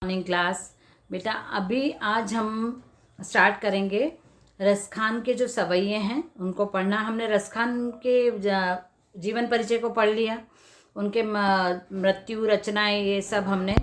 Morning class. बेटा अभी आज हम स्टार्ट करेंगे रसखान के जो सवैये हैं उनको पढ़ना। हमने रसखान के जीवन परिचय को पढ़ लिया, उनके मृत्यु, रचनाएं, ये सब हमने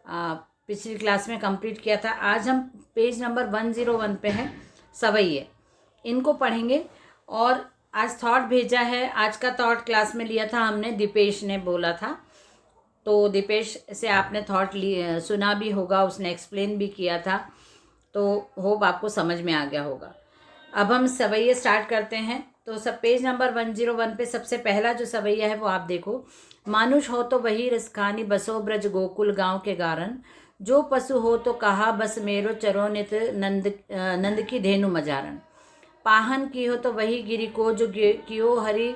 पिछली क्लास में कंप्लीट किया था। आज हम पेज नंबर 101 पे हैं सवैये, इनको पढ़ेंगे। और आज थॉट भेजा है, आज का थॉट क्लास में लिया था हमने, दीपेश ने बोला था, तो दीपेश से आपने थॉट सुना भी होगा, उसने एक्सप्लेन भी किया था, तो होप आपको समझ में आ गया होगा। अब हम सवैये स्टार्ट करते हैं। तो सब पेज नंबर 101 पे सबसे पहला जो सवैया है वो आप देखो। मानुष हो तो वही रसखानी, बसो ब्रज गोकुल गांव के गारन, जो पशु हो तो कहा बस मेरो, चरो नित नंद की धेनु मजारन। पाहन की हो तो वही गिरी को, जो कियो हरि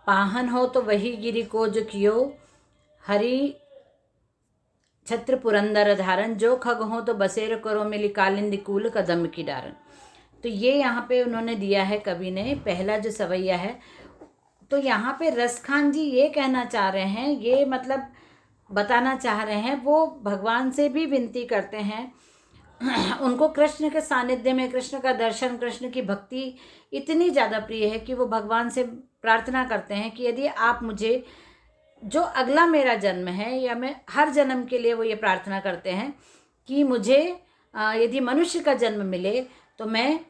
पाहन हो तो वही गिरी को, जो कियो हरि छत्र पुरंदर धारण। जो खग हो तो बसेर करो मिली, कालिंदी कूल कदम की डारन। तो ये यहाँ पे उन्होंने दिया है कवि ने, पहला जो सवैया है। तो यहाँ पे रसखान जी ये कहना चाह रहे हैं, ये मतलब बताना चाह रहे हैं, वो भगवान से भी विनती करते हैं। उनको कृष्ण के सानिध्य में, कृष्ण का दर्शन, कृष्ण की भक्ति इतनी ज़्यादा प्रिय है कि वो भगवान से प्रार्थना करते हैं कि यदि आप मुझे, जो अगला मेरा जन्म है, या मैं हर जन्म के लिए वो ये प्रार्थना करते हैं कि मुझे यदि मनुष्य का जन्म मिले तो मैं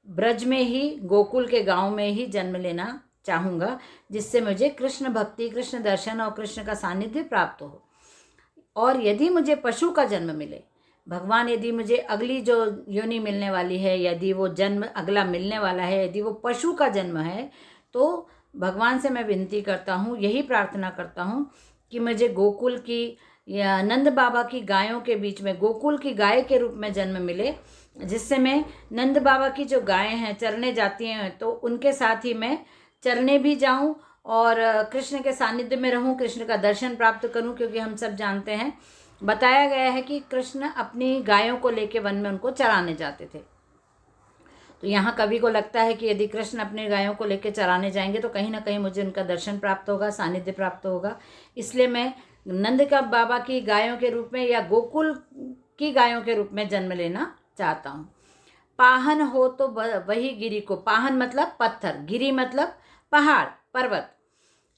ब्रज में ही, गोकुल के गांव में ही जन्म लेना चाहूँगा, जिससे मुझे कृष्ण भक्ति, कृष्ण दर्शन और कृष्ण का सानिध्य प्राप्त हो। और यदि मुझे पशु का जन्म मिले, भगवान यदि मुझे अगली जो योनि मिलने वाली है, यदि वो जन्म अगला मिलने वाला है, यदि वो पशु का जन्म है, तो भगवान से मैं विनती करता हूँ, यही प्रार्थना करता हूँ कि मुझे गोकुल की या नंद बाबा की गायों के बीच में, गोकुल की गाय के रूप में जन्म मिले, जिससे मैं नंद बाबा की जो गायें हैं चरने जाती हैं, तो उनके साथ ही मैं चरने भी जाऊं और कृष्ण के सानिध्य में रहूं, कृष्ण का दर्शन प्राप्त करूं। क्योंकि हम सब जानते हैं, बताया गया है कि कृष्ण अपनी गायों को लेके वन में उनको चराने जाते थे। तो यहाँ कवि को लगता है कि यदि कृष्ण अपने गायों को लेकर चराने जाएंगे तो कहीं ना कहीं मुझे उनका दर्शन प्राप्त होगा, सानिध्य प्राप्त होगा। इसलिए मैं नंद का बाबा की गायों के रूप में या गोकुल की गायों के रूप में जन्म लेना चाहता हूँ। पाहन हो तो वही गिरी को, पाहन मतलब पत्थर, गिरी मतलब पहाड़, पर्वत।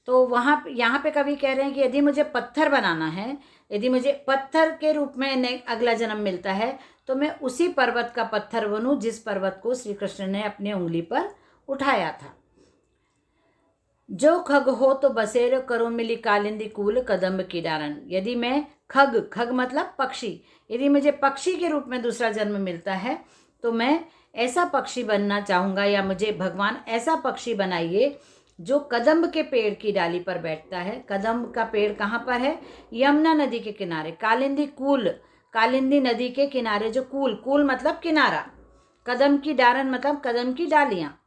तो यहाँ पे कवि कह रहे हैं कि यदि मुझे पत्थर बनाना है, यदि मुझे पत्थर के रूप में अगला जन्म मिलता है, तो मैं उसी पर्वत का पत्थर बनूं जिस पर्वत को श्री कृष्ण ने अपनी उंगली पर उठाया था। जो खग हो तो बसेर करो मिली, कालिंदी कूल कदम्ब की डारन। यदि मैं खग मतलब पक्षी, यदि मुझे पक्षी के रूप में दूसरा जन्म मिलता है तो मैं ऐसा पक्षी बनना चाहूँगा, या मुझे भगवान ऐसा पक्षी बनाइए जो कदम्ब के पेड़ की डाली पर बैठता है। कदम्ब का पेड़ कहाँ पर है? यमुना नदी के किनारे। कालिंदी कूल, कालिंदी नदी के किनारे जो कूल मतलब किनारा, कदम की डारन मतलब कदम की डालियाँ।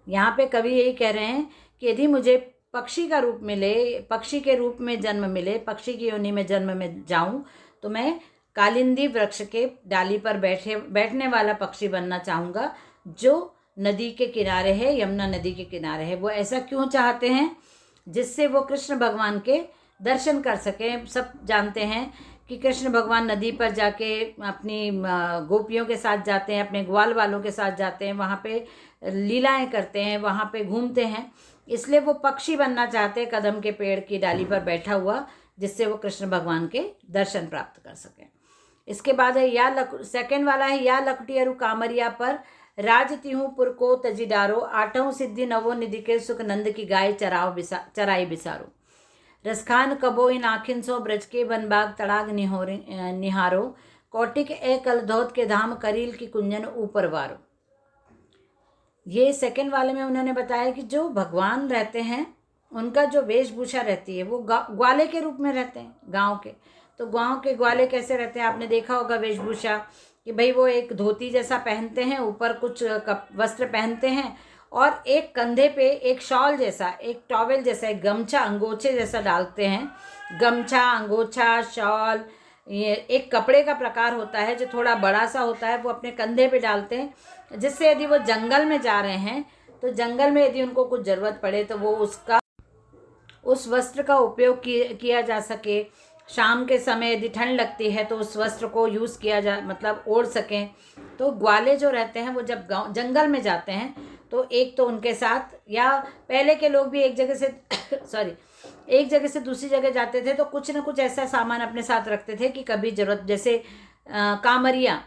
यहाँ पे कवि यही कह रहे हैं कि यदि मुझे पक्षी का रूप मिले, पक्षी के रूप में जन्म मिले, पक्षी की योनि में जन्म में जाऊं, तो मैं कालिंदी वृक्ष के डाली पर बैठने वाला पक्षी बनना चाहूँगा, जो नदी के किनारे है, यमुना नदी के किनारे है। वो ऐसा क्यों चाहते हैं? जिससे वो कृष्ण भगवान के दर्शन कर सकें। सब जानते हैं कि कृष्ण भगवान नदी पर जाके अपनी गोपियों के साथ जाते हैं, अपने ग्वाल वालों के साथ जाते हैं, वहाँ पे लीलाएं करते हैं, वहाँ पे घूमते हैं। इसलिए वो पक्षी बनना चाहते हैं, कदम के पेड़ की डाली पर बैठा हुआ, जिससे वो कृष्ण भगवान के दर्शन प्राप्त कर सकें। इसके बाद है सेकेंड वाला है, या लकुटियरु कामरिया पर राज तिहु पुर को तजीडारो, आठों सिद्धि नवो निधि के सुख, नंद की गाय चराई बिसारो। रसखान कबो इन आखिन सो, ब्रज के बनबाग तड़ाग निहारो, कौटिक ए कलधौत के धाम, करील की कुंजन ऊपर वारो। ये सेकंड वाले में उन्होंने बताया कि जो भगवान रहते हैं उनका जो वेशभूषा रहती है, वो ग्वाले के रूप में रहते हैं गांव के। तो गांव के ग्वाले कैसे रहते हैं? आपने देखा होगा वेशभूषा कि भाई वो एक धोती जैसा पहनते हैं, ऊपर कुछ वस्त्र पहनते हैं, और एक कंधे पे एक शॉल जैसा, एक टॉवेल जैसा, एक गमछा, अंगोछे जैसा डालते हैं। गमछा, अंगोछा, शॉल, ये एक कपड़े का प्रकार होता है जो थोड़ा बड़ा सा होता है, वो अपने कंधे पे डालते हैं, जिससे यदि वो जंगल में जा रहे हैं तो जंगल में यदि उनको कुछ ज़रूरत पड़े तो वो उसका उस वस्त्र का उपयोग किया जा सके। शाम के समय यदि ठंड लगती है तो उस वस्त्र को यूज़ किया जा मतलब ओढ़ सकें। तो ग्वाले जो रहते हैं वो जब गाँव जंगल में जाते हैं तो एक तो उनके साथ, या पहले के लोग भी एक जगह से सॉरी एक जगह से दूसरी जगह जाते थे तो कुछ ना कुछ ऐसा सामान अपने साथ रखते थे कि कभी ज़रूरत, जैसे कामरिया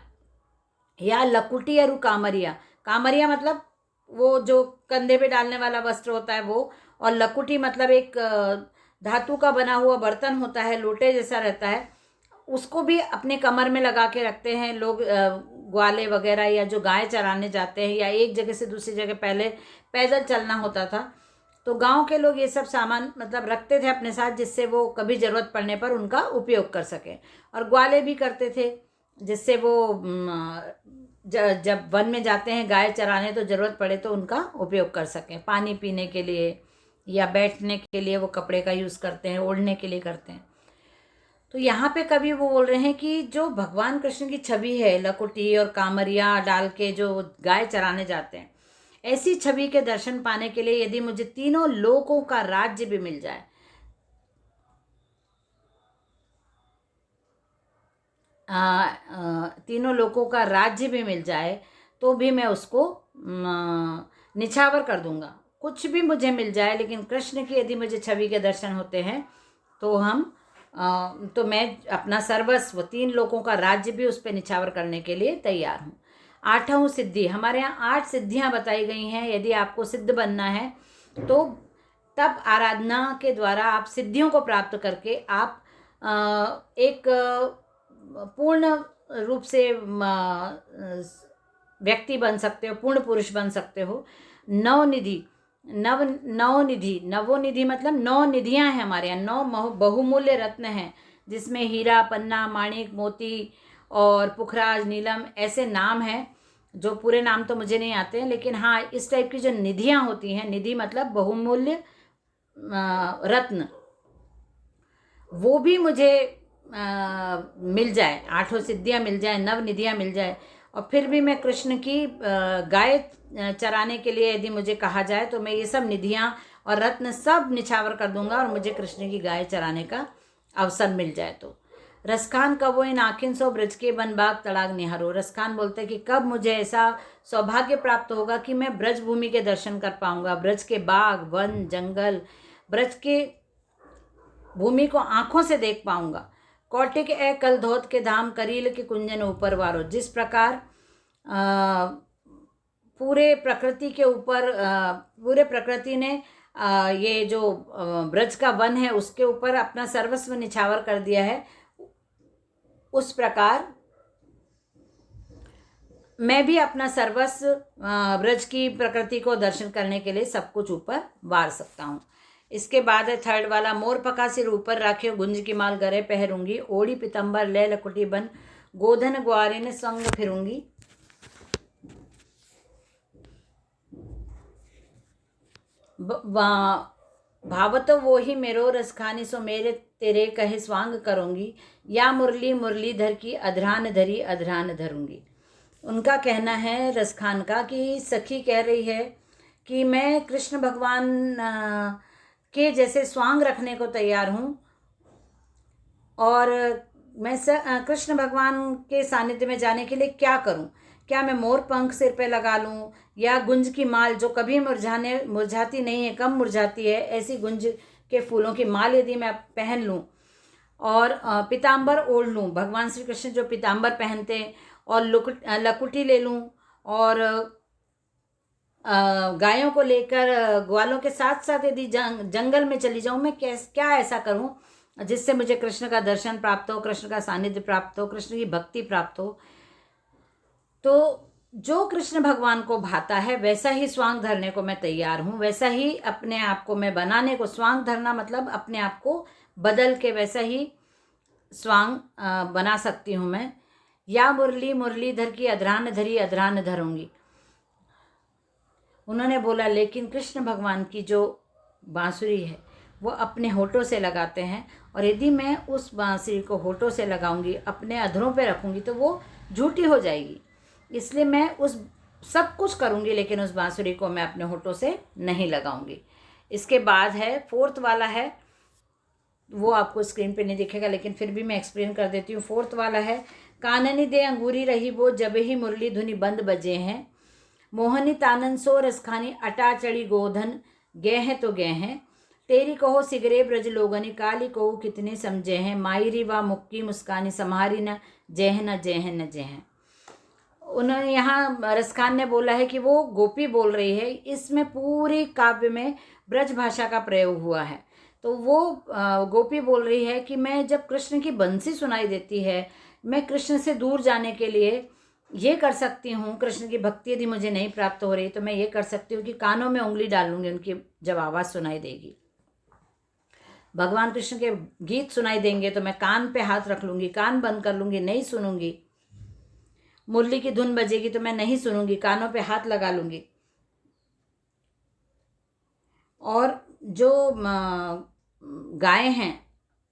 या लकुटियरु कामरिया। कामरिया मतलब वो जो कंधे पे डालने वाला वस्त्र होता है वो, और लकुटी मतलब एक धातु का बना हुआ बर्तन होता है, लोटे जैसा रहता है, उसको भी अपने कमर में लगा के रखते हैं लोग। ग्वाले वगैरह या जो गाय चराने जाते हैं या एक जगह से दूसरी जगह पहले पैदल चलना होता था तो गांव के लोग ये सब सामान मतलब रखते थे अपने साथ, जिससे वो कभी ज़रूरत पड़ने पर उनका उपयोग कर सकें। और ग्वाले भी करते थे जिससे वो जब वन में जाते हैं गाय चराने तो ज़रूरत पड़े तो उनका उपयोग कर सकें, पानी पीने के लिए या बैठने के लिए वो कपड़े का यूज़ करते हैं, ओढ़ने के लिए करते हैं। तो यहाँ पे कवि वो बोल रहे हैं कि जो भगवान कृष्ण की छवि है, लकुटी और कामरिया डाल के जो गाय चराने जाते हैं, ऐसी छवि के दर्शन पाने के लिए यदि मुझे तीनों लोकों का राज्य भी मिल जाए, तीनों लोकों का राज्य भी मिल जाए तो भी मैं उसको निछावर कर दूंगा। कुछ भी मुझे मिल जाए लेकिन कृष्ण की यदि मुझे छवि के दर्शन होते हैं तो तो मैं अपना सर्वस्व, 3 लोकों का राज्य भी उस पर निछावर करने के लिए तैयार हूँ। 8वां सिद्धि, हमारे यहाँ 8 सिद्धियाँ बताई गई हैं। यदि आपको सिद्ध बनना है तो तब आराधना के द्वारा आप सिद्धियों को प्राप्त करके आप एक पूर्ण रूप से व्यक्ति बन सकते हो, पूर्ण पुरुष बन सकते हो। नवनिधि नवोनिधि मतलब 9 निधियाँ हैं हमारे यहाँ, 9 बहुमूल्य रत्न हैं जिसमें हीरा, पन्ना, माणिक, मोती और पुखराज, नीलम ऐसे नाम हैं जो पूरे नाम तो मुझे नहीं आते हैं, लेकिन हाँ इस टाइप की जो निधियाँ होती हैं, निधि मतलब बहुमूल्य रत्न, वो भी मुझे मिल जाए, 8 सिद्धियाँ मिल जाए, 9 निधियाँ मिल जाए, और फिर भी मैं कृष्ण की गाय चराने के लिए यदि मुझे कहा जाए तो मैं ये सब निधियाँ और रत्न सब निछावर कर दूंगा और मुझे कृष्ण की गाय चराने का अवसर मिल जाए तो। रसखान कबो इन आखिन सो ब्रज के वन बाग तड़ाग निहारो। रसखान बोलते हैं कि कब मुझे ऐसा सौभाग्य प्राप्त होगा कि मैं ब्रज भूमि के दर्शन कर पाऊंगा, ब्रज के बाग, वन, जंगल, ब्रज के भूमि को आंखों से देख पाऊंगा। कौटिक ए कल धोत के धाम, करील के कुंजन ऊपर वारो। जिस प्रकार पूरे प्रकृति के ऊपर पूरे प्रकृति ने ये जो ब्रज का वन है उसके ऊपर अपना सर्वस्व निछावर कर दिया है, उस प्रकार मैं भी अपना सर्वस्व ब्रज की प्रकृति को दर्शन करने के लिए सब कुछ ऊपर वार सकता हूँ। इसके बाद है 3rd वाला, मोर पका सिर ऊपर राखे, गुंज की माल गरे पहरूंगी, ओढ़ी पितंबर ले लकुटी बन, गोधन ग्वारिन संग फिरूंगी। भावत वो ही मेरो रसखानी, सो मेरे तेरे कहे स्वांग करूंगी, या मुरली मुरलीधर की अधरान धरी अधरान धरूंगी। उनका कहना है रसखान का कि सखी कह रही है कि मैं कृष्ण भगवान के जैसे स्वांग रखने को तैयार हूँ, और मैं कृष्ण भगवान के सानिध्य में जाने के लिए क्या करूँ? क्या मैं मोर पंख सिर पे लगा लूँ, या गुंज की माल जो कभी मुरझाती नहीं है, कम मुरझाती है, ऐसी गुंज के फूलों की माल यदि मैं पहन लूँ, और पीताम्बर ओढ़ लूँ, भगवान श्री कृष्ण जो पीताम्बर पहनते हैं, और लकुटी ले लूँ, और गायों को लेकर ग्वालों के साथ साथ यदि जंगल में चली जाऊँ, मैं क्या ऐसा करूँ जिससे मुझे कृष्ण का दर्शन प्राप्त हो, कृष्ण का सानिध्य प्राप्त हो, कृष्ण की भक्ति प्राप्त हो। तो जो कृष्ण भगवान को भाता है वैसा ही स्वांग धरने को मैं तैयार हूँ, वैसा ही अपने आप को मैं बनाने को, स्वांग धरना मतलब अपने आप को बदल के वैसा ही स्वांग बना सकती हूँ मैं। या मुरली मुरलीधर की अधरान धरी अधरान धरूंगी। उन्होंने बोला लेकिन कृष्ण भगवान की जो बांसुरी है वो अपने होठों से लगाते हैं, और यदि मैं उस बांसुरी को होठों से लगाऊंगी, अपने अधरों पे रखूंगी, तो वो झूठी हो जाएगी। इसलिए मैं उस सब कुछ करूंगी लेकिन उस बांसुरी को मैं अपने होठों से नहीं लगाऊंगी। इसके बाद है फोर्थ वाला है, वो आपको स्क्रीन पे नहीं दिखेगा लेकिन फिर भी मैं एक्सप्लेन कर देती हूँ। फोर्थ वाला है, काननी दे अंगूरी रही वो जब ही मुरली धुनी बंद बजे हैं, मोहनी तानन सो रसखानी अटा चढ़ी गोधन, गए हैं तो गए हैं, तेरी कहो सिगरे ब्रज लोगनी काली कहो कितने समझे हैं, मायरी वा मुक्की मुस्कानी सम्हारी न जय न जय न जय। उन्होंने यहाँ रसखान ने बोला है कि वो गोपी बोल रही है, इसमें पूरी काव्य में ब्रज भाषा का प्रयोग हुआ है। तो वो गोपी बोल रही है कि मैं जब कृष्ण की बंसी सुनाई देती है, मैं कृष्ण से दूर जाने के लिए ये कर सकती हूँ, कृष्ण की भक्ति यदि मुझे नहीं प्राप्त हो रही तो मैं ये कर सकती हूँ कि कानों में उंगली डालूंगी उनकी जब आवाज़ सुनाई देगी। भगवान कृष्ण के गीत सुनाई देंगे तो मैं कान पे हाथ रख लूँगी, कान बंद कर लूँगी, नहीं सुनूंगी। मुरली की धुन बजेगी तो मैं नहीं सुनूंगी, कानों पे हाथ लगा लूँगी। और जो गाय हैं,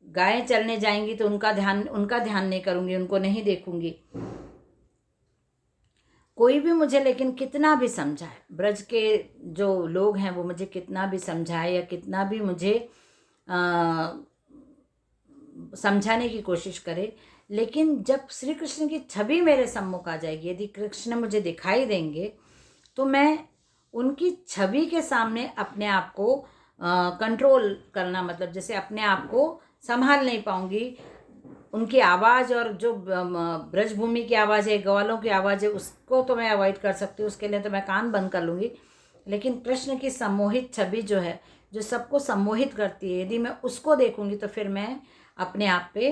गायें चलने जाएंगी तो उनका ध्यान नहीं करूँगी, उनको नहीं देखूँगी। कोई भी मुझे लेकिन कितना भी समझाए, ब्रज के जो लोग हैं वो मुझे कितना भी समझाए या कितना भी मुझे समझाने की कोशिश करे, लेकिन जब श्री कृष्ण की छवि मेरे सम्मुख आ जाएगी, यदि कृष्ण मुझे दिखाई देंगे तो मैं उनकी छवि के सामने अपने आप को कंट्रोल करना, मतलब जैसे अपने आप को संभाल नहीं पाऊंगी। उनकी आवाज़ और जो ब्रजभूमि की आवाज़ है, ग्वालों की आवाज़ है, उसको तो मैं अवॉइड कर सकती हूँ, उसके लिए तो मैं कान बंद कर लूँगी। लेकिन कृष्ण की सम्मोहित छवि जो है, जो सबको सम्मोहित करती है, यदि मैं उसको देखूँगी तो फिर मैं अपने आप पे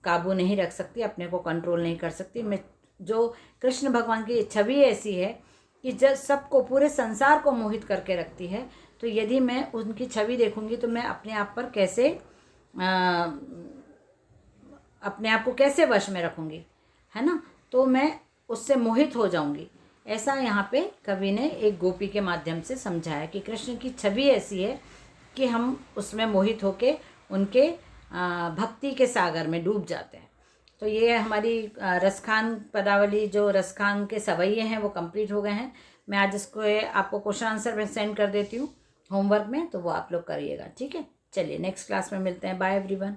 काबू नहीं रख सकती, अपने को कंट्रोल नहीं कर सकती। मैं जो कृष्ण भगवान की छवि ऐसी है कि जब सबको, पूरे संसार को मोहित करके रखती है, तो यदि मैं उनकी छवि देखूंगी तो मैं अपने आप पर कैसे अपने आप को कैसे वश में रखूंगी, है ना। तो मैं उससे मोहित हो जाऊंगी। ऐसा यहाँ पे कवि ने एक गोपी के माध्यम से समझाया कि कृष्ण की छवि ऐसी है कि हम उसमें मोहित होके उनके भक्ति के सागर में डूब जाते हैं। तो ये हमारी रसखान पदावली, जो रसखान के सवैये हैं वो कंप्लीट हो गए हैं। मैं आज इसको आपको क्वेश्चन आंसर में सेंड कर देती हूँ होमवर्क में, तो वो आप लोग करिएगा, ठीक है। चलिए नेक्स्ट क्लास में मिलते हैं। Bye everyone.